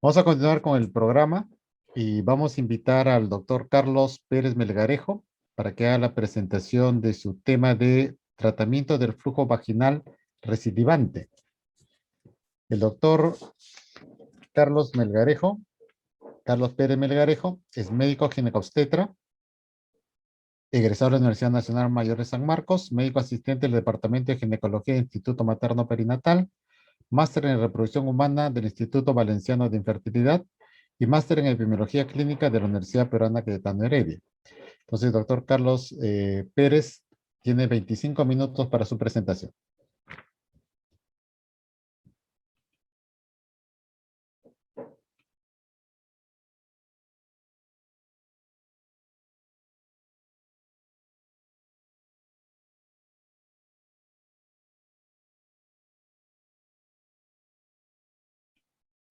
Vamos a continuar con el programa y vamos a invitar al doctor Carlos Pérez Melgarejo para que haga la presentación de su tema de tratamiento del flujo vaginal recidivante. El doctor Carlos Melgarejo, Carlos Pérez Melgarejo, es médico ginecobstetra, egresado de la Universidad Nacional Mayor de San Marcos, médico asistente del Departamento de Ginecología del Instituto Materno Perinatal, máster en reproducción humana del Instituto Valenciano de Infertilidad y máster en epidemiología clínica de la Universidad Peruana Cayetano Heredia. Entonces, doctor Carlos Pérez tiene 25 minutos para su presentación.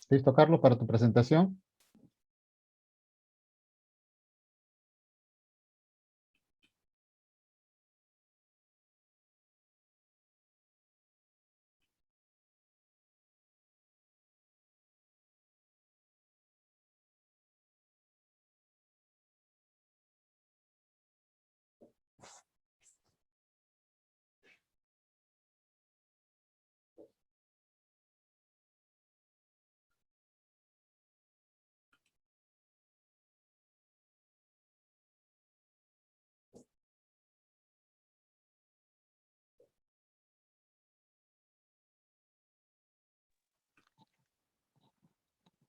¿Listo, Carlos, para tu presentación?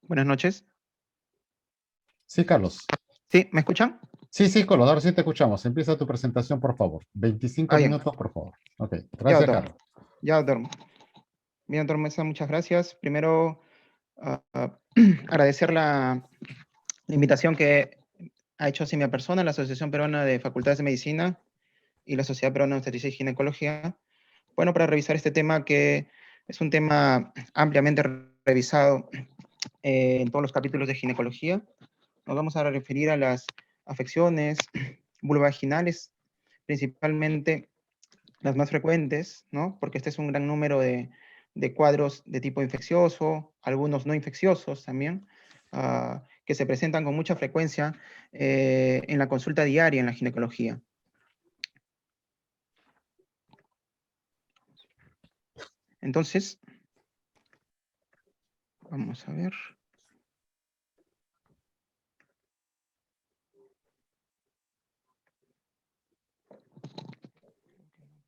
Buenas noches. Sí, Carlos. ¿Sí? ¿Me escuchan? Sí, Carlos, ahora sí te escuchamos. Empieza tu presentación, por favor. 25 Ya. minutos, por favor. Ok, Ya, gracias, doctor. Carlos. Ya, doctor. Bien, doctor Mesa, muchas gracias. Primero, agradecer la invitación que ha hecho hacia mi persona la Asociación Peruana de Facultades de Medicina y la Sociedad Peruana de Obstetricia y Ginecología. Bueno, para revisar este tema que es un tema ampliamente revisado en todos los capítulos de ginecología. Nos vamos a referir a las afecciones vulvovaginales, principalmente las más frecuentes, ¿no? Porque este es un gran número de cuadros de tipo infeccioso, algunos no infecciosos también, que se presentan con mucha frecuencia en la consulta diaria en la ginecología. Entonces, vamos a ver.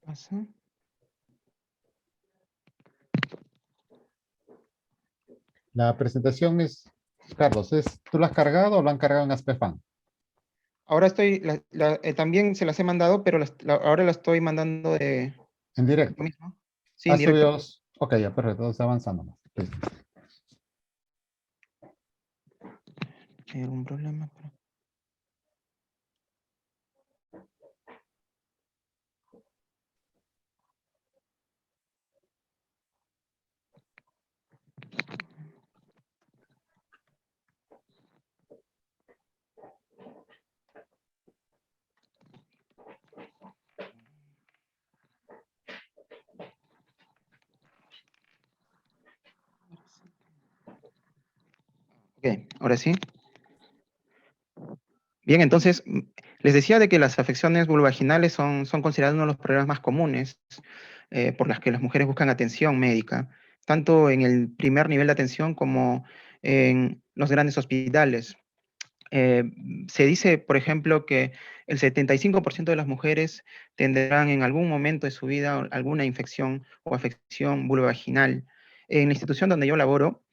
Pasa. La presentación es, Carlos, ¿tú la has cargado o lo han cargado en Aspefan? Ahora estoy, también se las he mandado, pero ahora las estoy mandando de En lo directo. mismo. Sí, ¿Ha en directo. subido? Ok, ya, perfecto. Entonces avanzando más. Listo. ¿Hay algún problema? Ok, ahora sí. Bien, entonces, les decía de que las afecciones vulvovaginales son consideradas uno de los problemas más comunes por las que las mujeres buscan atención médica, tanto en el primer nivel de atención como en los grandes hospitales. Eh, Se dice, por ejemplo, que el 75% de las mujeres tendrán en algún momento de su vida alguna infección o afección vulvovaginal. En la institución donde yo laboro,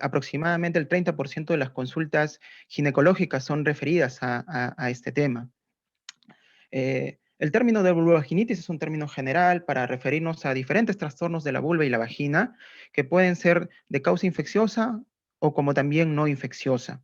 aproximadamente el 30% de las consultas ginecológicas son referidas a este tema. El término de vulvovaginitis es un término general para referirnos a diferentes trastornos de la vulva y la vagina que pueden ser de causa infecciosa o como también no infecciosa.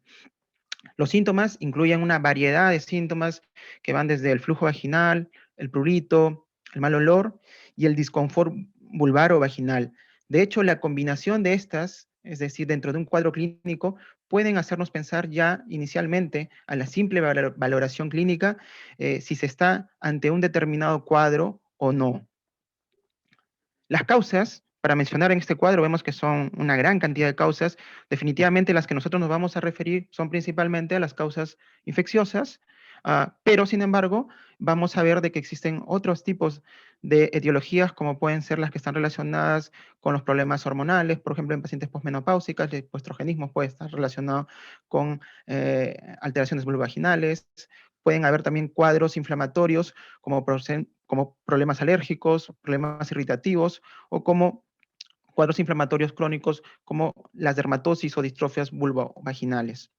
Los síntomas incluyen una variedad de síntomas que van desde el flujo vaginal, el prurito, el mal olor y el disconfort vulvar o vaginal. De hecho, la combinación de estas, es decir, dentro de un cuadro clínico, pueden hacernos pensar ya inicialmente a la simple valoración clínica si se está ante un determinado cuadro o no. Las causas para mencionar en este cuadro, vemos que son una gran cantidad de causas. Definitivamente las que nosotros nos vamos a referir son principalmente a las causas infecciosas, pero sin embargo, vamos a ver de que existen otros tipos de etiologías, como pueden ser las que están relacionadas con los problemas hormonales, por ejemplo, en pacientes posmenopáusicas, el estrogenismo puede estar relacionado con alteraciones vulvovaginales. Pueden haber también cuadros inflamatorios como problemas alérgicos, problemas irritativos, o como cuadros inflamatorios crónicos como las dermatosis o distrofias vulvovaginales.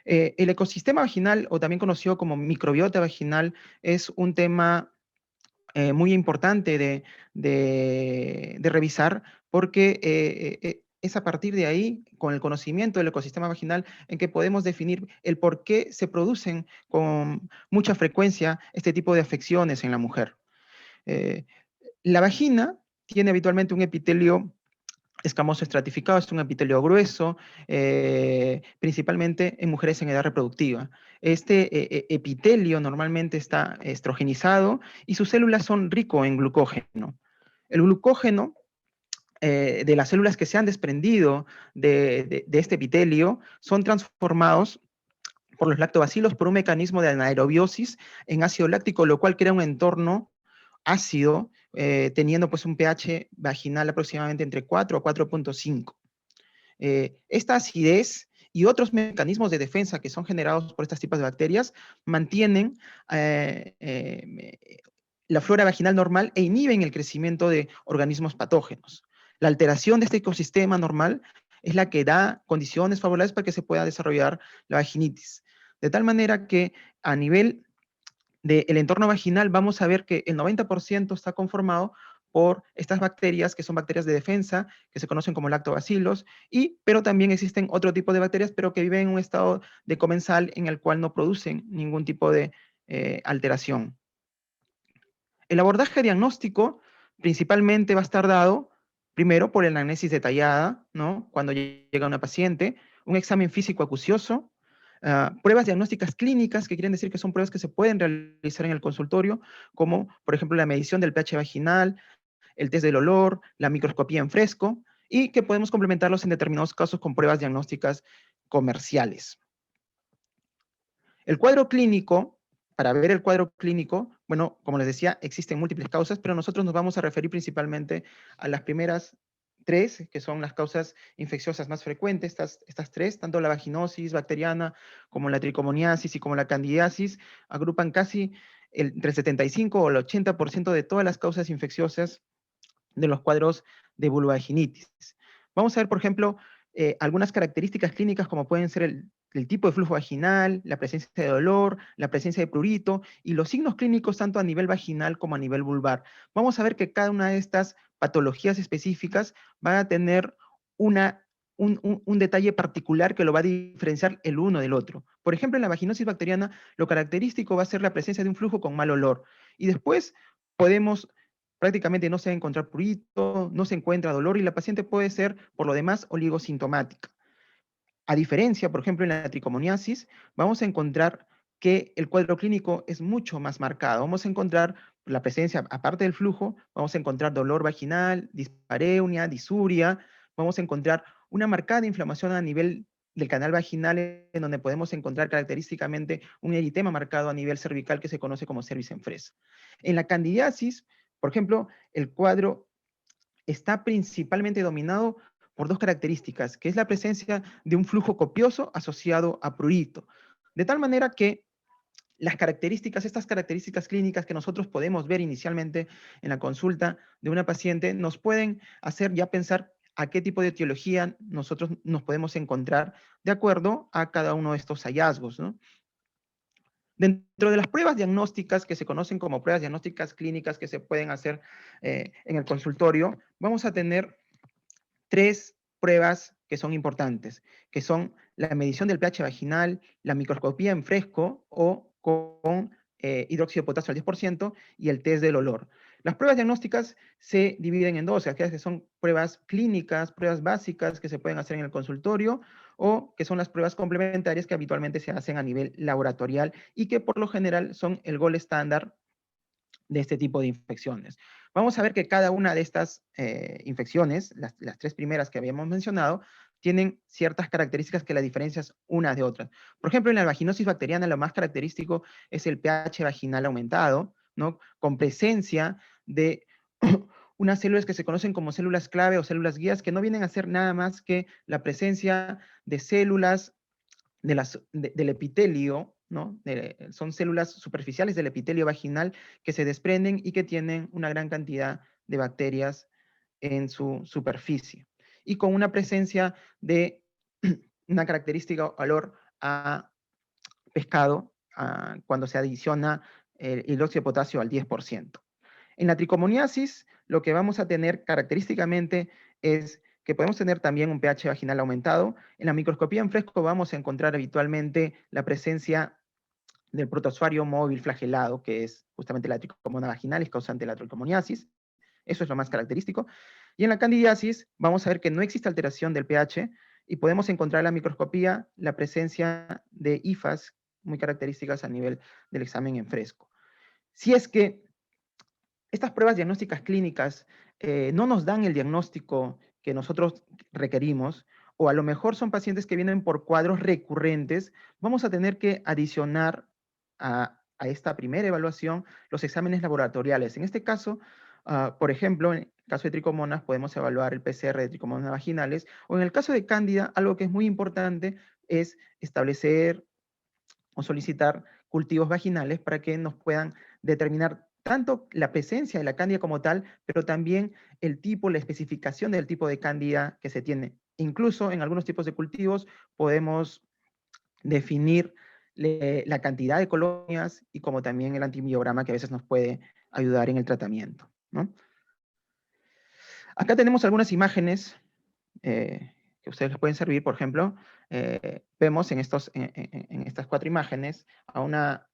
El ecosistema vaginal, o también conocido como microbiota vaginal, es un tema muy importante de revisar, porque es a partir de ahí, con el conocimiento del ecosistema vaginal, en que podemos definir el por qué se producen con mucha frecuencia este tipo de afecciones en la mujer. Eh, la vagina tiene habitualmente un epitelio escamoso estratificado, es un epitelio grueso, principalmente en mujeres en edad reproductiva. Este epitelio normalmente está estrogenizado y sus células son ricos en glucógeno. El glucógeno de las células que se han desprendido de este epitelio son transformados por los lactobacilos por un mecanismo de anaerobiosis en ácido láctico, lo cual crea un entorno ácido, teniendo pues un pH vaginal aproximadamente entre 4 a 4.5. Esta acidez y otros mecanismos de defensa que son generados por estas tipos de bacterias mantienen la flora vaginal normal e inhiben el crecimiento de organismos patógenos. La alteración de este ecosistema normal es la que da condiciones favorables para que se pueda desarrollar la vaginitis. De tal manera que a nivel del entorno vaginal vamos a ver que el 90% está conformado por estas bacterias, que son bacterias de defensa, que se conocen como lactobacilos, pero también existen otro tipo de bacterias, pero que viven en un estado de comensal en el cual no producen ningún tipo de alteración. El abordaje diagnóstico principalmente va a estar dado, primero, por la anamnesis detallada, ¿no? Cuando llega una paciente, un examen físico acucioso, pruebas diagnósticas clínicas, que quieren decir que son pruebas que se pueden realizar en el consultorio, como, por ejemplo, la medición del pH vaginal, el test del olor, la microscopía en fresco, y que podemos complementarlos en determinados casos con pruebas diagnósticas comerciales. El cuadro clínico, para ver el cuadro clínico, bueno, como les decía, existen múltiples causas, pero nosotros nos vamos a referir principalmente a las primeras tres, que son las causas infecciosas más frecuentes, estas tres, tanto la vaginosis bacteriana como la tricomoniasis y como la candidiasis, agrupan casi entre el 75 o el 80% de todas las causas infecciosas de los cuadros de vulvovaginitis. Vamos a ver, por ejemplo, algunas características clínicas como pueden ser el tipo de flujo vaginal, la presencia de dolor, la presencia de prurito y los signos clínicos tanto a nivel vaginal como a nivel vulvar. Vamos a ver que cada una de estas patologías específicas van a tener un detalle particular que lo va a diferenciar el uno del otro. Por ejemplo, en la vaginosis bacteriana, lo característico va a ser la presencia de un flujo con mal olor. Y después podemos prácticamente no se va a encontrar prurito, no se encuentra dolor y la paciente puede ser, por lo demás, oligosintomática. A diferencia, por ejemplo, en la tricomoniasis, vamos a encontrar que el cuadro clínico es mucho más marcado. Vamos a encontrar la presencia, aparte del flujo, vamos a encontrar dolor vaginal, dispareunia, disuria, vamos a encontrar una marcada inflamación a nivel del canal vaginal, en donde podemos encontrar característicamente un eritema marcado a nivel cervical que se conoce como cervix en fresa. En la candidiasis, por ejemplo, el cuadro está principalmente dominado por dos características, que es la presencia de un flujo copioso asociado a prurito. De tal manera que estas características clínicas que nosotros podemos ver inicialmente en la consulta de una paciente, nos pueden hacer ya pensar a qué tipo de etiología nosotros nos podemos encontrar de acuerdo a cada uno de estos hallazgos, ¿no? Dentro de las pruebas diagnósticas que se conocen como pruebas diagnósticas clínicas que se pueden hacer en el consultorio, vamos a tener tres pruebas que son importantes, que son la medición del pH vaginal, la microscopía en fresco o con hidróxido de potasio al 10% y el test del olor. Las pruebas diagnósticas se dividen en dos, aquellas que son pruebas clínicas, pruebas básicas que se pueden hacer en el consultorio, o que son las pruebas complementarias que habitualmente se hacen a nivel laboratorial y que por lo general son el gold estándar de este tipo de infecciones. vamos a ver que cada una de estas infecciones, las tres primeras que habíamos mencionado, tienen ciertas características que las diferencian unas de otras. Por ejemplo, en la vaginosis bacteriana lo más característico es el pH vaginal aumentado, ¿no? Con presencia de unas células que se conocen como células clave o células guías, que no vienen a ser nada más que la presencia de células del epitelio, ¿no? Son células superficiales del epitelio vaginal que se desprenden y que tienen una gran cantidad de bacterias en su superficie. Y con una presencia de una característica olor a pescado cuando se adiciona el hidróxido de potasio al 10%. En la tricomoniasis, lo que vamos a tener característicamente es que podemos tener también un pH vaginal aumentado. En la microscopía en fresco vamos a encontrar habitualmente la presencia del protozoario móvil flagelado, que es justamente la tricomona vaginalis causante de la tricomoniasis. Eso es lo más característico. Y en la candidiasis vamos a ver que no existe alteración del pH y podemos encontrar en la microscopía la presencia de hifas muy características a nivel del examen en fresco. Si es que estas pruebas diagnósticas clínicas no nos dan el diagnóstico que nosotros requerimos, o a lo mejor son pacientes que vienen por cuadros recurrentes, vamos a tener que adicionar a esta primera evaluación los exámenes laboratoriales. En este caso, por ejemplo, en el caso de tricomonas podemos evaluar el PCR de tricomonas vaginales, o en el caso de cándida, algo que es muy importante es establecer o solicitar cultivos vaginales para que nos puedan determinar tanto la presencia de la cándida como tal, pero también el tipo, la especificación del tipo de cándida que se tiene. Incluso en algunos tipos de cultivos podemos definir la cantidad de colonias y como también el antibiograma que a veces nos puede ayudar en el tratamiento, ¿no? Acá tenemos algunas imágenes que ustedes les pueden servir. Por ejemplo, vemos en estas cuatro imágenes a una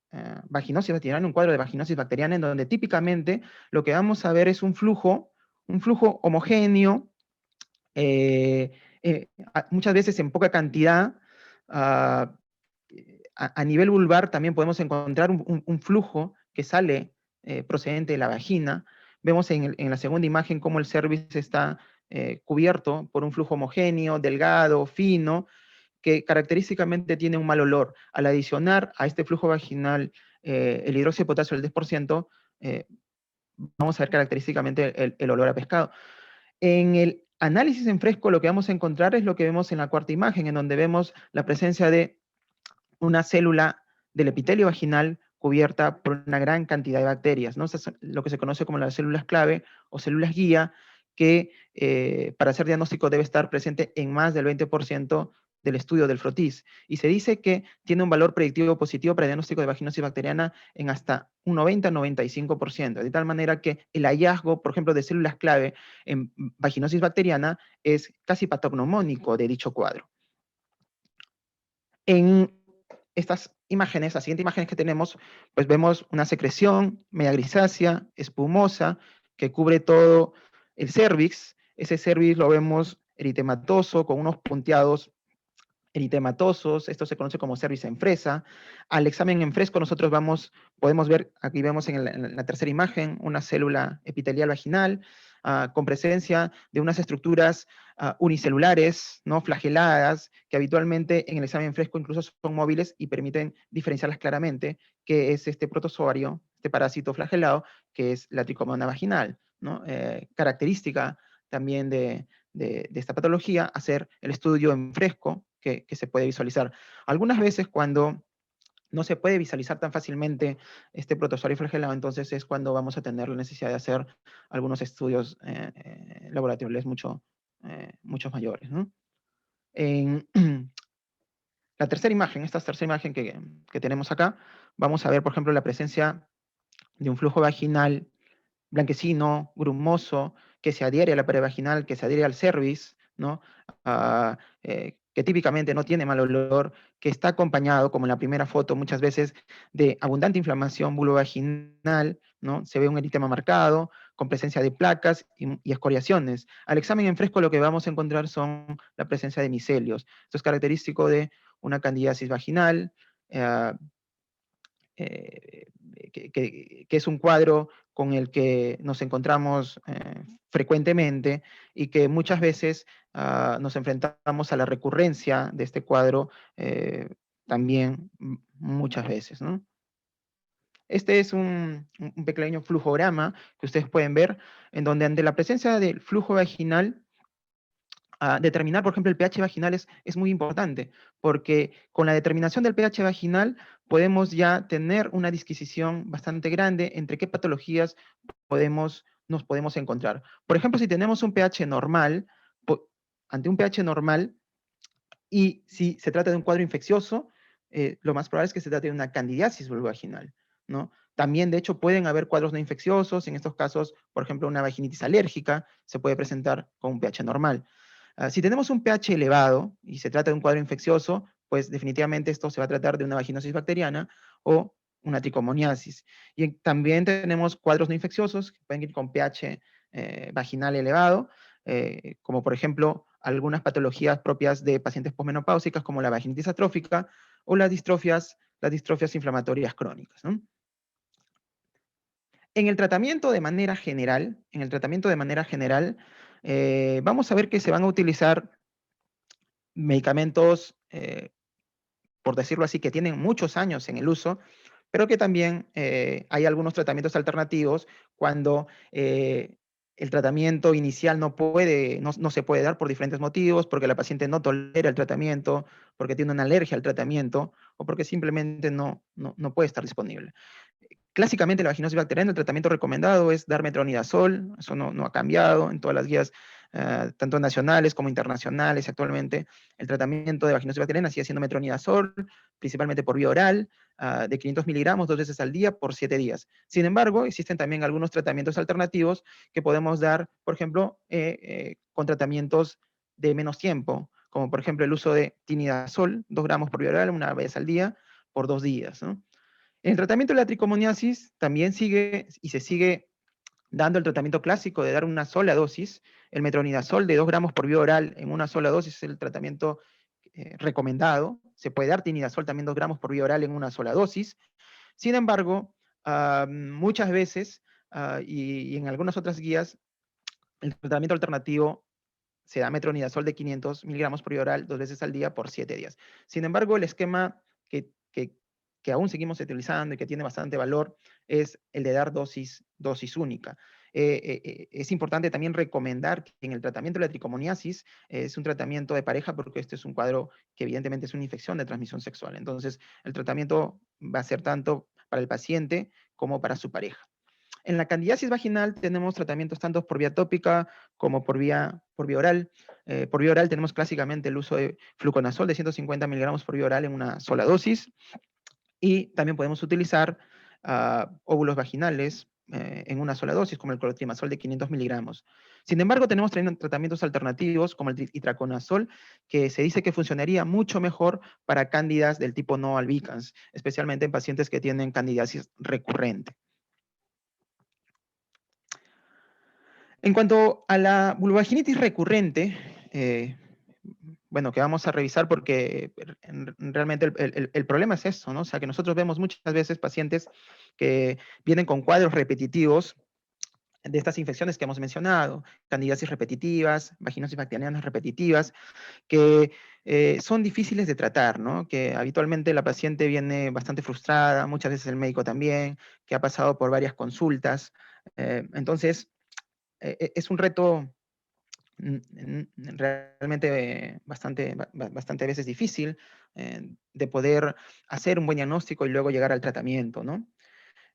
vaginosis bacteriana, un cuadro de vaginosis bacteriana, en donde típicamente lo que vamos a ver es un flujo homogéneo, muchas veces en poca cantidad. ah, a nivel vulvar también podemos encontrar un flujo que sale procedente de la vagina. Vemos en la segunda imagen cómo el cervix está cubierto por un flujo homogéneo, delgado, fino, que característicamente tiene un mal olor. Al adicionar a este flujo vaginal el hidróxido de potasio del 10%, vamos a ver característicamente el olor a pescado. En el análisis en fresco lo que vamos a encontrar es lo que vemos en la cuarta imagen, en donde vemos la presencia de una célula del epitelio vaginal cubierta por una gran cantidad de bacterias, ¿no? Estas son lo que se conoce como las células clave o células guía, que para hacer diagnóstico debe estar presente en más del 20% del estudio del frotis. Y se dice que tiene un valor predictivo positivo para el diagnóstico de vaginosis bacteriana en hasta un 90-95%, de tal manera que el hallazgo, por ejemplo, de células clave en vaginosis bacteriana es casi patognomónico de dicho cuadro. En estas imágenes, las siguientes imágenes que tenemos, pues vemos una secreción media grisácea, espumosa, que cubre todo el cérvix. Ese cérvix lo vemos eritematoso, con unos punteados eritematosos. Esto se conoce como cérvix en fresa. Al examen en fresco nosotros podemos ver, aquí vemos en la tercera imagen, una célula epitelial vaginal, con presencia de unas estructuras unicelulares, ¿no? Flageladas, que habitualmente en el examen fresco incluso son móviles y permiten diferenciarlas claramente, que es este protozoario, este parásito flagelado, que es la tricomona vaginal, ¿no? Característica también de esta patología, hacer el estudio en fresco que se puede visualizar. Algunas veces cuando no se puede visualizar tan fácilmente este protozoario flagelado, entonces es cuando vamos a tener la necesidad de hacer algunos estudios laboratoriales mucho mayores, ¿no? En la tercera imagen, esta tercera imagen que tenemos acá, vamos a ver, por ejemplo, la presencia de un flujo vaginal blanquecino, grumoso, que se adhiere a la pared vaginal, que se adhiere al cervix, ¿no? Que típicamente no tiene mal olor, que está acompañado, como en la primera foto, muchas veces de abundante inflamación vulvovaginal, ¿no? Se ve un eritema marcado, con presencia de placas y escoriaciones. Al examen en fresco lo que vamos a encontrar son la presencia de micelios. Esto es característico de una candidiasis vaginal, eh, que es un cuadro con el que nos encontramos frecuentemente y que muchas veces nos enfrentamos a la recurrencia de este cuadro también muchas veces, ¿no? Este es un pequeño flujograma que ustedes pueden ver, en donde ante la presencia del flujo vaginal, determinar, por ejemplo, el pH vaginal es muy importante, porque con la determinación del pH vaginal podemos ya tener una disquisición bastante grande entre qué patologías nos podemos encontrar. Por ejemplo, si tenemos un pH normal, ante un pH normal, y si se trata de un cuadro infeccioso, lo más probable es que se trate de una candidiasis vulvovaginal, ¿no? También, de hecho, pueden haber cuadros no infecciosos. En estos casos, por ejemplo, una vaginitis alérgica se puede presentar con un pH normal. Si tenemos un pH elevado y se trata de un cuadro infeccioso, pues definitivamente esto se va a tratar de una vaginosis bacteriana o una tricomoniasis. Y también tenemos cuadros no infecciosos que pueden ir con pH vaginal elevado, como por ejemplo algunas patologías propias de pacientes posmenopáusicas, como la vaginitis atrófica o las distrofias inflamatorias crónicas, ¿no? En el tratamiento de manera general, vamos a ver que se van a utilizar medicamentos, por decirlo así, que tienen muchos años en el uso, pero que también hay algunos tratamientos alternativos cuando el tratamiento inicial no se puede dar por diferentes motivos, porque la paciente no tolera el tratamiento, porque tiene una alergia al tratamiento, o porque simplemente no puede estar disponible. Clásicamente, la vaginosis bacteriana, el tratamiento recomendado es dar metronidazol. Eso no ha cambiado en todas las guías, tanto nacionales como internacionales. Actualmente, el tratamiento de vaginosis bacteriana sigue siendo metronidazol, principalmente por vía oral, de 500 miligramos 2 veces al día por 7 días. Sin embargo, existen también algunos tratamientos alternativos que podemos dar, por ejemplo, con tratamientos de menos tiempo, como por ejemplo el uso de tinidazol, 2 gramos por vía oral, 1 vez al día, por 2 días, ¿no? En el tratamiento de la tricomoniasis también se sigue dando el tratamiento clásico de dar una sola dosis. El metronidazol de 2 gramos por vía oral en una sola dosis es el tratamiento recomendado. Se puede dar tinidazol también 2 gramos por vía oral en una sola dosis. Sin embargo, muchas veces, y en algunas otras guías, el tratamiento alternativo se da metronidazol de 500 miligramos por vía oral 2 veces al día por 7 días. Sin embargo, el esquema que aún seguimos utilizando y que tiene bastante valor es el de dar dosis única. Es importante también recomendar que en el tratamiento de la tricomoniasis es un tratamiento de pareja, porque este es un cuadro que evidentemente es una infección de transmisión sexual. Entonces, el tratamiento va a ser tanto para el paciente como para su pareja. En la candidiasis vaginal tenemos tratamientos tanto por vía tópica como por vía oral. Por vía oral tenemos clásicamente el uso de fluconazol de 150 miligramos por vía oral en una sola dosis. Y también podemos utilizar óvulos vaginales en una sola dosis, como el clotrimazol de 500 miligramos. Sin embargo, tenemos también tratamientos alternativos, como el itraconazol, que se dice que funcionaría mucho mejor para cándidas del tipo no albicans, especialmente en pacientes que tienen candidiasis recurrente. En cuanto a la vulvovaginitis recurrente, bueno, que vamos a revisar porque realmente el problema es eso, ¿no? O sea, que nosotros vemos muchas veces pacientes que vienen con cuadros repetitivos de estas infecciones que hemos mencionado, candidiasis repetitivas, vaginosis bacterianas repetitivas, que son difíciles de tratar, ¿no? Que habitualmente la paciente viene bastante frustrada, muchas veces el médico también, que ha pasado por varias consultas. Entonces, es un reto realmente bastante veces difícil de poder hacer un buen diagnóstico y luego llegar al tratamiento, ¿no?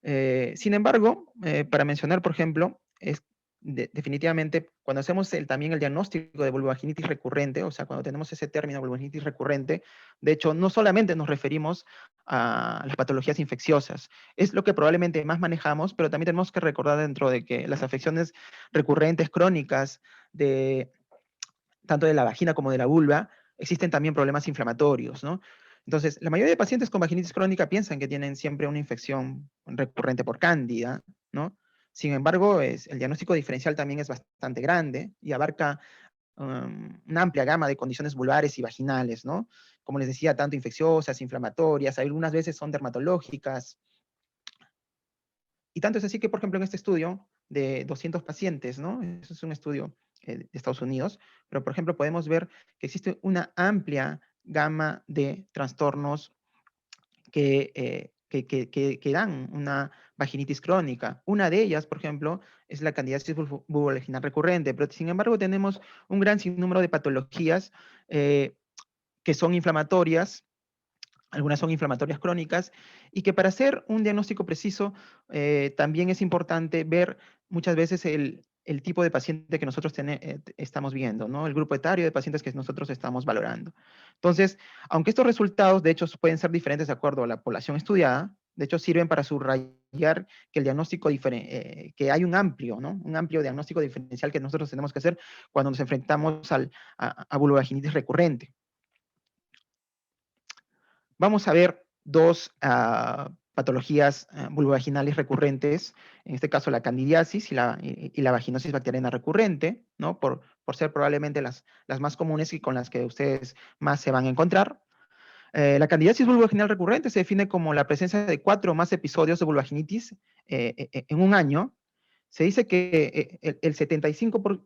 Sin embargo, para mencionar, por ejemplo, definitivamente cuando hacemos también el diagnóstico de vulvovaginitis recurrente, o sea, cuando tenemos ese término vulvovaginitis recurrente, de hecho, no solamente nos referimos a las patologías infecciosas, es lo que probablemente más manejamos, pero también tenemos que recordar dentro de que las afecciones recurrentes crónicas tanto de la vagina como de la vulva, existen también problemas inflamatorios, ¿no? Entonces, la mayoría de pacientes con vaginitis crónica piensan que tienen siempre una infección recurrente por cándida, ¿no? Sin embargo, el diagnóstico diferencial también es bastante grande y abarca una amplia gama de condiciones vulvares y vaginales, ¿no? Como les decía, tanto infecciosas, inflamatorias, algunas veces son dermatológicas. Y tanto es así que, por ejemplo, en este estudio de 200 pacientes, ¿no? Eso es un estudio de Estados Unidos, pero por ejemplo podemos ver que existe una amplia gama de trastornos que dan una vaginitis crónica. Una de ellas, por ejemplo, es la candidiasis vulvovaginal recurrente, pero sin embargo tenemos un gran sinnúmero de patologías que son inflamatorias, algunas son inflamatorias crónicas, y que para hacer un diagnóstico preciso también es importante ver muchas veces el tipo de paciente que nosotros estamos viendo, ¿no? El grupo etario de pacientes que nosotros estamos valorando. Entonces, aunque estos resultados, de hecho, pueden ser diferentes de acuerdo a la población estudiada, de hecho, sirven para subrayar que el diagnóstico que hay un amplio, ¿no? Un amplio diagnóstico diferencial que nosotros tenemos que hacer cuando nos enfrentamos a vulvovaginitis recurrente. Vamos a ver dos patologías vulvovaginales recurrentes, en este caso la candidiasis y la vaginosis bacteriana recurrente, ¿no? Por ser probablemente las más comunes y con las que ustedes más se van a encontrar. La candidiasis vulvovaginal recurrente se define como la presencia de 4 o más episodios de vulvaginitis en un año. Se dice que el 75%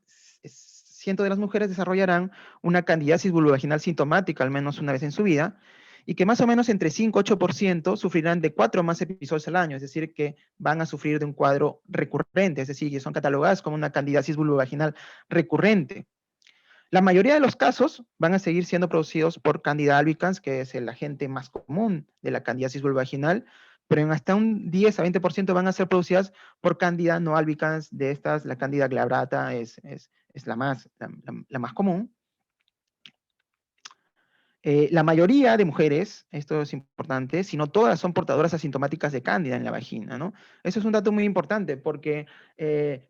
de las mujeres desarrollarán una candidiasis vulvovaginal sintomática al menos una vez en su vida, y que más o menos entre 5 y 8% sufrirán de 4 o más episodios al año, es decir, que van a sufrir de un cuadro recurrente, es decir, que son catalogadas como una candidiasis vulvovaginal recurrente. La mayoría de los casos van a seguir siendo producidos por Candida albicans, que es el agente más común de la candidiasis vulvovaginal, pero en hasta un 10 a 20% van a ser producidas por Candida no albicans. De estas, la Candida glabrata es la más común. La mayoría de mujeres, esto es importante, si no todas, son portadoras asintomáticas de cándida en la vagina, ¿no? Eso es un dato muy importante porque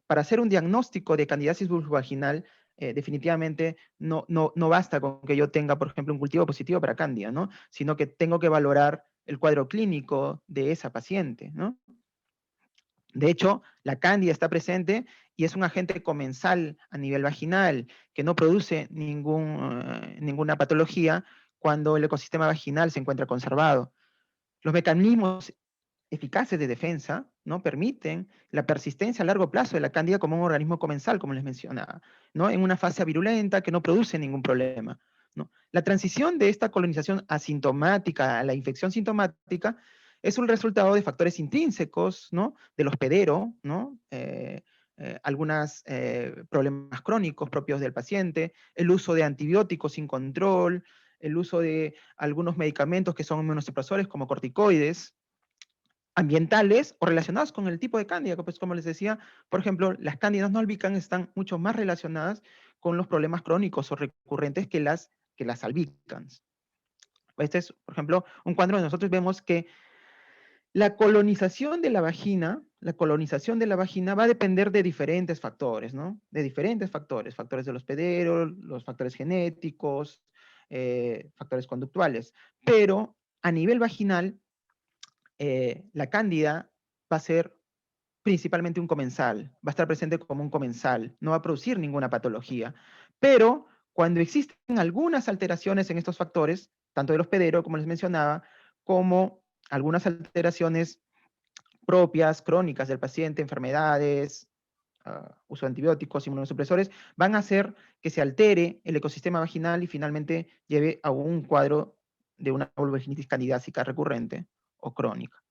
para hacer un diagnóstico de candidiasis vulvovaginal, definitivamente no basta con que yo tenga, por ejemplo, un cultivo positivo para cándida, ¿no? Sino que tengo que valorar el cuadro clínico de esa paciente, ¿no? De hecho, la cándida está presente y es un agente comensal a nivel vaginal que no produce ninguna patología cuando el ecosistema vaginal se encuentra conservado. Los mecanismos eficaces de defensa, ¿no?, permiten la persistencia a largo plazo de la cándida como un organismo comensal, como les mencionaba, ¿no?, en una fase virulenta que no produce ningún problema, ¿no? La transición de esta colonización asintomática a la infección sintomática es un resultado de factores intrínsecos, ¿no?, del hospedero, ¿no?, algunos problemas crónicos propios del paciente, el uso de antibióticos sin control, el uso de algunos medicamentos que son inmunosupresores como corticoides, ambientales o relacionados con el tipo de cándida, pues como les decía, por ejemplo, las cándidas no albicans están mucho más relacionadas con los problemas crónicos o recurrentes que las albicans. Este es, por ejemplo, un cuadro donde nosotros vemos que la colonización de la vagina va a depender de diferentes factores, ¿no? De diferentes factores, factores del hospedero, los factores genéticos, factores conductuales. Pero a nivel vaginal, la cándida va a ser principalmente un comensal, va a estar presente como un comensal, no va a producir ninguna patología. Pero cuando existen algunas alteraciones en estos factores, tanto del hospedero, como les mencionaba, como algunas alteraciones propias, crónicas del paciente, enfermedades, uso de antibióticos, inmunosupresores, van a hacer que se altere el ecosistema vaginal y finalmente lleve a un cuadro de una vulvogenitis candidásica recurrente o crónica.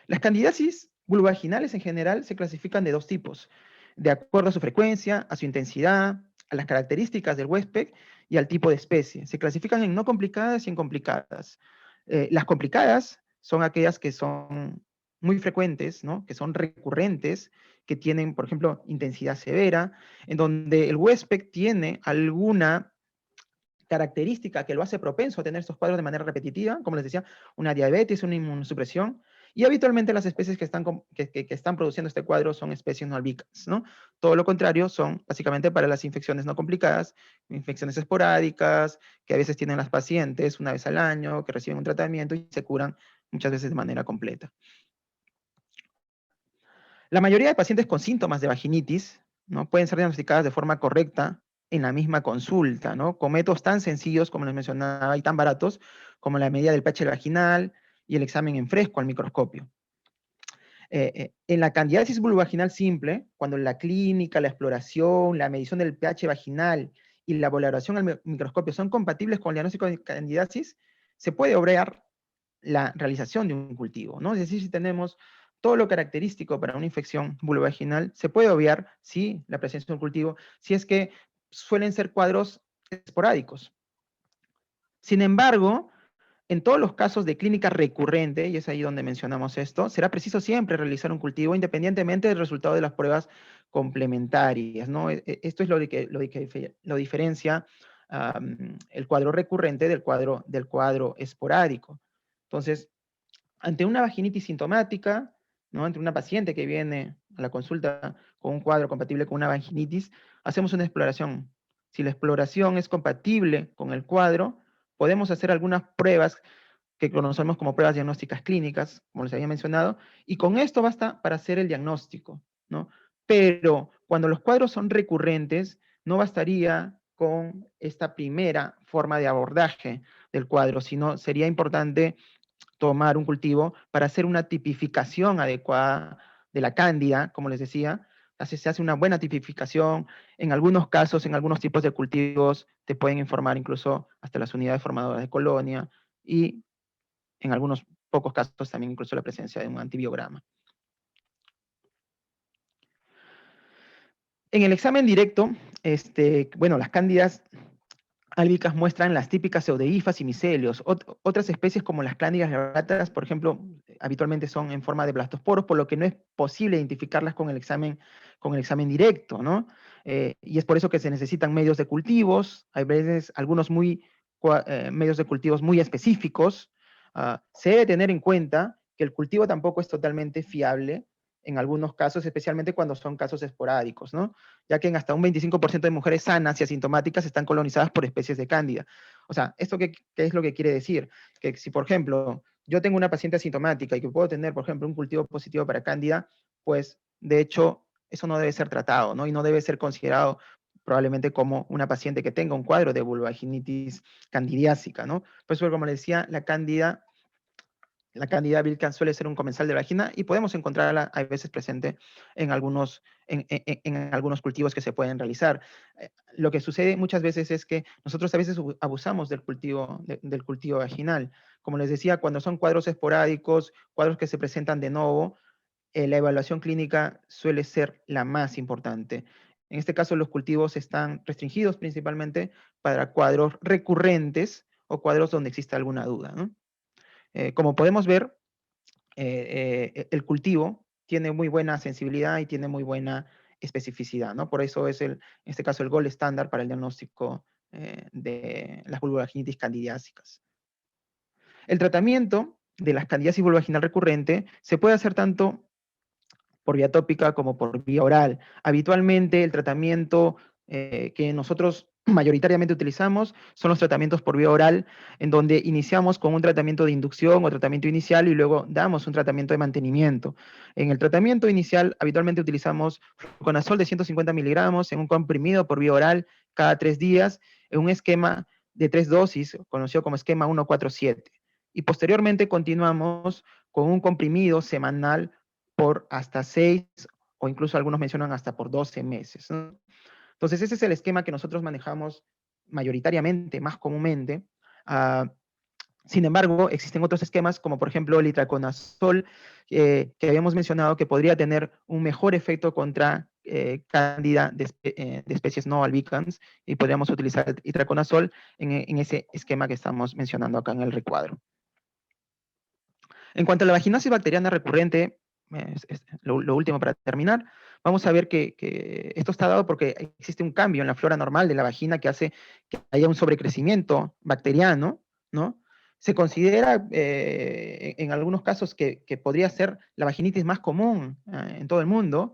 Las candidiasis vulvovaginales en general se clasifican de 2 tipos, de acuerdo a su frecuencia, a su intensidad, a las características del huésped y al tipo de especie. Se clasifican en no complicadas y en complicadas. Las complicadas son aquellas que son muy frecuentes, ¿no?, que son recurrentes, que tienen, por ejemplo, intensidad severa, en donde el huésped tiene alguna característica que lo hace propenso a tener estos cuadros de manera repetitiva, como les decía, una diabetes, una inmunosupresión, y habitualmente las especies que están produciendo este cuadro son especies no albicans, ¿no? Todo lo contrario son básicamente para las infecciones no complicadas, infecciones esporádicas, que a veces tienen las pacientes una vez al año, que reciben un tratamiento y se curan muchas veces de manera completa. La mayoría de pacientes con síntomas de vaginitis, ¿no?, pueden ser diagnosticadas de forma correcta en la misma consulta, ¿no?, con métodos tan sencillos como les mencionaba y tan baratos como la medida del pH vaginal y el examen en fresco al microscopio. En la candidiasis vulvovaginal simple, cuando la clínica, la exploración, la medición del pH vaginal y la valoración al microscopio son compatibles con el diagnóstico de candidiasis, se puede obrar la realización de un cultivo, ¿no? Es decir, si tenemos todo lo característico para una infección vulvovaginal, se puede obviar, sí, la presencia de un cultivo, si es que suelen ser cuadros esporádicos. Sin embargo, en todos los casos de clínica recurrente, y es ahí donde mencionamos esto, será preciso siempre realizar un cultivo independientemente del resultado de las pruebas complementarias, ¿no? Esto es lo diferencia el cuadro recurrente del cuadro esporádico. Entonces, ante una vaginitis sintomática, ¿no? Ante una paciente que viene a la consulta con un cuadro compatible con una vaginitis, hacemos una exploración. Si la exploración es compatible con el cuadro, podemos hacer algunas pruebas que conocemos como pruebas diagnósticas clínicas, como les había mencionado, y con esto basta para hacer el diagnóstico, ¿no? Pero cuando los cuadros son recurrentes, no bastaría con esta primera forma de abordaje del cuadro, sino sería importante tomar un cultivo para hacer una tipificación adecuada de la cándida, como les decía. Se hace una buena tipificación. En algunos casos, en algunos tipos de cultivos, te pueden informar incluso hasta las unidades formadoras de colonia y en algunos pocos casos también incluso la presencia de un antibiograma. En el examen directo, bueno, las cándidas álbicas muestran las típicas pseudohifas y micelios. Otras especies como las clándidas labratas, por ejemplo, habitualmente son en forma de blastosporos, por lo que no es posible identificarlas con el examen directo, ¿no? Y es por eso que se necesitan medios de cultivos, hay veces algunos medios de cultivos muy específicos. Se debe tener en cuenta que el cultivo tampoco es totalmente fiable en algunos casos, especialmente cuando son casos esporádicos, ¿no? Ya que en hasta un 25% de mujeres sanas y asintomáticas están colonizadas por especies de cándida. O sea, ¿esto qué es lo que quiere decir? Que si, por ejemplo, yo tengo una paciente asintomática y que puedo tener, por ejemplo, un cultivo positivo para cándida, pues, de hecho, eso no debe ser tratado, ¿no? Y no debe ser considerado probablemente como una paciente que tenga un cuadro de vulvaginitis candidiásica, ¿no? Pues, como les decía, la Candida albicans suele ser un comensal de la vagina y podemos encontrarla a veces presente en en algunos cultivos que se pueden realizar. Lo que sucede muchas veces es que nosotros a veces abusamos del cultivo vaginal. Como les decía, cuando son cuadros esporádicos, cuadros que se presentan de nuevo, la evaluación clínica suele ser la más importante. En este caso, los cultivos están restringidos principalmente para cuadros recurrentes o cuadros donde exista alguna duda, ¿no? Como podemos ver, el cultivo tiene muy buena sensibilidad y tiene muy buena especificidad, ¿no? Por eso es, en este caso, el gold estándar para el diagnóstico de las vulvovaginitis candidiásicas. El tratamiento de las candidiasis vulvovaginal recurrente se puede hacer tanto por vía tópica como por vía oral. Habitualmente el tratamiento que nosotros mayoritariamente utilizamos son los tratamientos por vía oral, en donde iniciamos con un tratamiento de inducción o tratamiento inicial y luego damos un tratamiento de mantenimiento. En el tratamiento inicial habitualmente utilizamos fluconazol de 150 miligramos en un comprimido por vía oral cada 3 días en un esquema de 3 dosis, conocido como esquema 147. Y posteriormente continuamos con un comprimido semanal por hasta 6 o incluso algunos mencionan hasta por 12 meses, ¿no? Entonces ese es el esquema que nosotros manejamos mayoritariamente, más comúnmente. Sin embargo, existen otros esquemas, como por ejemplo el itraconazol, que habíamos mencionado que podría tener un mejor efecto contra cándida de especies no albicans, y podríamos utilizar itraconazol en ese esquema que estamos mencionando acá en el recuadro. En cuanto a la vaginosis bacteriana recurrente, lo último para terminar, vamos a ver que esto está dado porque existe un cambio en la flora normal de la vagina que hace que haya un sobrecrecimiento bacteriano, ¿no? Se considera en algunos casos que podría ser la vaginitis más común en todo el mundo.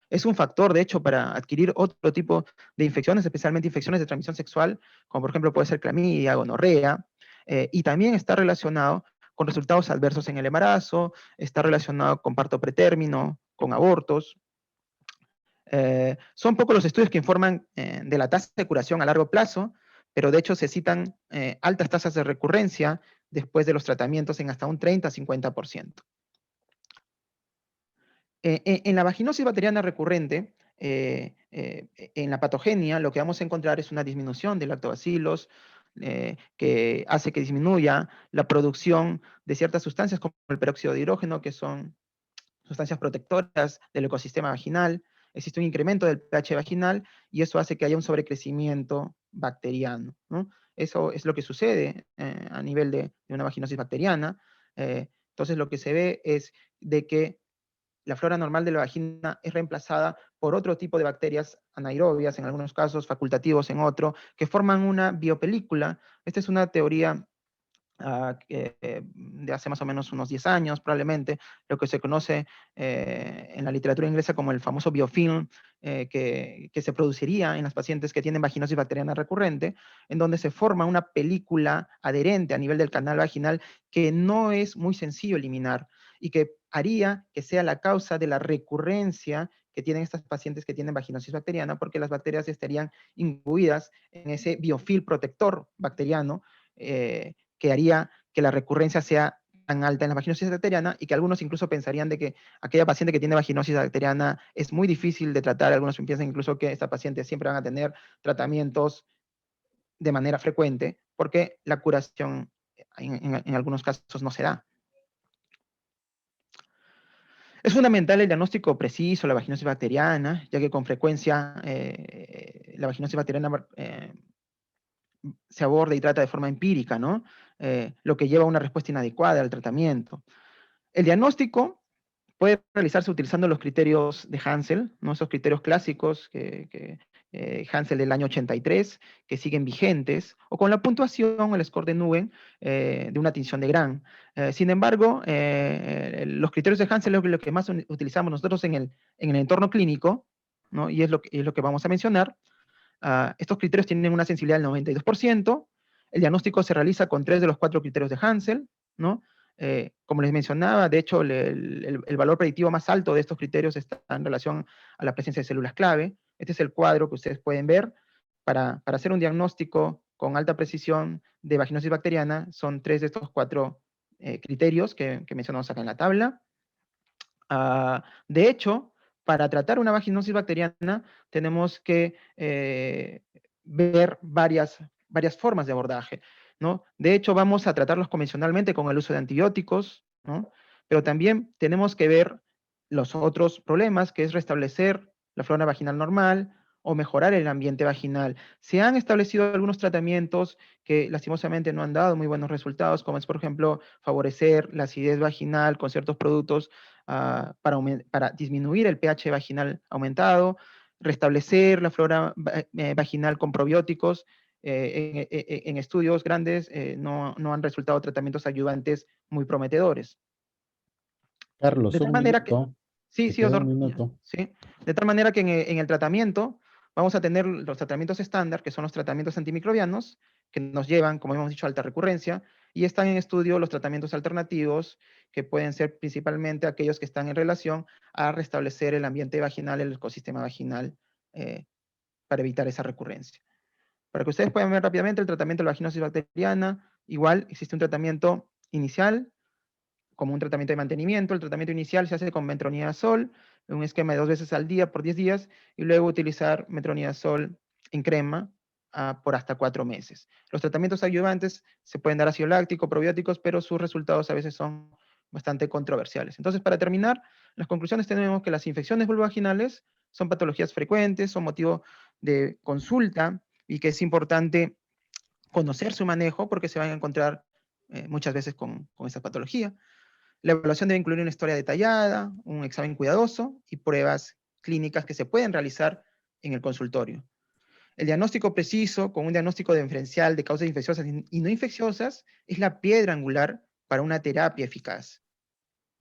Es un factor, de hecho, para adquirir otro tipo de infecciones, especialmente infecciones de transmisión sexual, como por ejemplo puede ser clamidia, gonorrea, y también está relacionado con resultados adversos en el embarazo, está relacionado con parto pretérmino, con abortos. Son pocos los estudios que informan de la tasa de curación a largo plazo, pero de hecho se citan altas tasas de recurrencia después de los tratamientos en hasta un 30-50%. En la vaginosis bacteriana recurrente, en la patogenia, lo que vamos a encontrar es una disminución de lactobacilos, que hace que disminuya la producción de ciertas sustancias como el peróxido de hidrógeno, que son sustancias protectoras del ecosistema vaginal. Existe un incremento del pH vaginal y eso hace que haya un sobrecrecimiento bacteriano, ¿no? Eso es lo que sucede a nivel de una vaginosis bacteriana. Entonces lo que se ve es de que la flora normal de la vagina es reemplazada por otro tipo de bacterias anaerobias, en algunos casos facultativos en otro, que forman una biopelícula. Esta es una teoría de hace más o menos unos 10 años, probablemente, lo que se conoce en la literatura inglesa como el famoso biofilm, que se produciría en las pacientes que tienen vaginosis bacteriana recurrente, en donde se forma una película adherente a nivel del canal vaginal que no es muy sencillo eliminar y que haría que sea la causa de la recurrencia que tienen estas pacientes que tienen vaginosis bacteriana, porque las bacterias estarían imbuidas en ese biofilm protector bacteriano, que haría que la recurrencia sea tan alta en la vaginosis bacteriana y que algunos incluso pensarían de que aquella paciente que tiene vaginosis bacteriana es muy difícil de tratar. Algunos piensan incluso que esta paciente siempre van a tener tratamientos de manera frecuente porque la curación en algunos casos no se da. Es fundamental el diagnóstico preciso de la vaginosis bacteriana, ya que con frecuencia la vaginosis bacteriana se aborda y trata de forma empírica, ¿no? Lo que lleva a una respuesta inadecuada al tratamiento. El diagnóstico puede realizarse utilizando los criterios de Hansel, ¿no? Esos criterios clásicos Hansel del año 83, que siguen vigentes, o con la puntuación, el score de Newton, de una tinción de Gram. Sin embargo, los criterios de Hansel es lo que más utilizamos nosotros en el entorno clínico, ¿no? Y es lo que vamos a mencionar. Estos criterios tienen una sensibilidad del 92%. El diagnóstico se realiza con 3 de los 4 criterios de Hansel, ¿no? Como les mencionaba, de hecho, el valor predictivo más alto de estos criterios está en relación a la presencia de células clave. Este es el cuadro que ustedes pueden ver. Para hacer un diagnóstico con alta precisión de vaginosis bacteriana, son 3 de estos 4 criterios que mencionamos acá en la tabla. De hecho, para tratar una vaginosis bacteriana tenemos que ver varias formas de abordaje, ¿no? De hecho, vamos a tratarlos convencionalmente con el uso de antibióticos, ¿no? Pero también tenemos que ver los otros problemas, que es restablecer la flora vaginal normal o mejorar el ambiente vaginal. Se han establecido algunos tratamientos que lastimosamente no han dado muy buenos resultados, como es, por ejemplo, favorecer la acidez vaginal con ciertos productos para disminuir el pH vaginal aumentado, restablecer la flora vaginal con probióticos. En estudios grandes no han resultado tratamientos ayudantes muy prometedores. De Carlos, tal un manera que, minuto. sí, Te sí, queda un doctor, minuto. sí. De tal manera que en el tratamiento vamos a tener los tratamientos estándar, que son los tratamientos antimicrobianos, que nos llevan, como hemos dicho, a alta recurrencia, y están en estudio los tratamientos alternativos, que pueden ser principalmente aquellos que están en relación a restablecer el ambiente vaginal, el ecosistema vaginal, eh, para evitar esa recurrencia. Para que ustedes puedan ver rápidamente el tratamiento de la vaginosis bacteriana, igual existe un tratamiento inicial, como un tratamiento de mantenimiento. El tratamiento inicial se hace con metronidazol, en un esquema de 2 veces al día por 10 días, y luego utilizar metronidazol en crema por hasta 4 meses. Los tratamientos ayudantes se pueden dar ácido láctico, probióticos, pero sus resultados a veces son bastante controversiales. Entonces, para terminar, las conclusiones tenemos que las infecciones vulvovaginales son patologías frecuentes, son motivo de consulta y que es importante conocer su manejo porque se van a encontrar muchas veces con esta patología. La evaluación debe incluir una historia detallada, un examen cuidadoso y pruebas clínicas que se pueden realizar en el consultorio. El diagnóstico preciso, con un diagnóstico diferencial de causas infecciosas y no infecciosas, es la piedra angular para una terapia eficaz.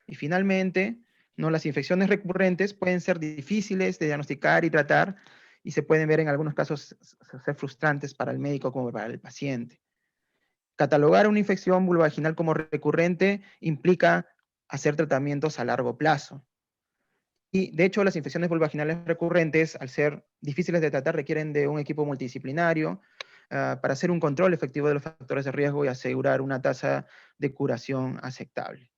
Y finalmente, ¿no? Las infecciones recurrentes pueden ser difíciles de diagnosticar y tratar y se pueden ver en algunos casos ser frustrantes para el médico como para el paciente. Catalogar una infección vulvovaginal como recurrente implica hacer tratamientos a largo plazo. Y de hecho, las infecciones vulvovaginales recurrentes, al ser difíciles de tratar, requieren de un equipo multidisciplinario para hacer un control efectivo de los factores de riesgo y asegurar una tasa de curación aceptable.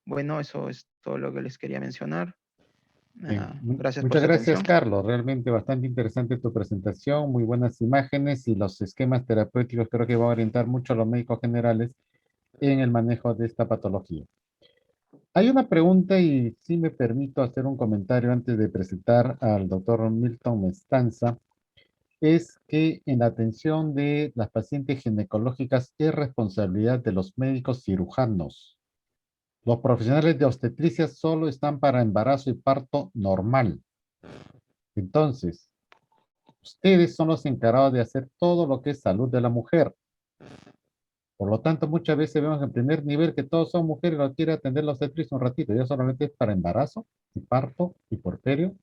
Bueno, eso es todo lo que les quería mencionar. Bien, Gracias por muchas su gracias, atención. Carlos. Realmente bastante interesante tu presentación, muy buenas imágenes y los esquemas terapéuticos creo que van a orientar mucho a los médicos generales en el manejo de esta patología. Hay una pregunta y si me permito hacer un comentario antes de presentar al doctor Milton Mestanza, es que en la atención de las pacientes ginecológicas es responsabilidad de los médicos cirujanos. Los profesionales de obstetricia solo están para embarazo y parto normal. Entonces, ustedes son los encargados de hacer todo lo que es salud de la mujer. Por lo tanto, muchas veces vemos en primer nivel que todos son mujeres y lo quiere atender la obstetricia un ratito. Ya solamente es para embarazo y parto y porperio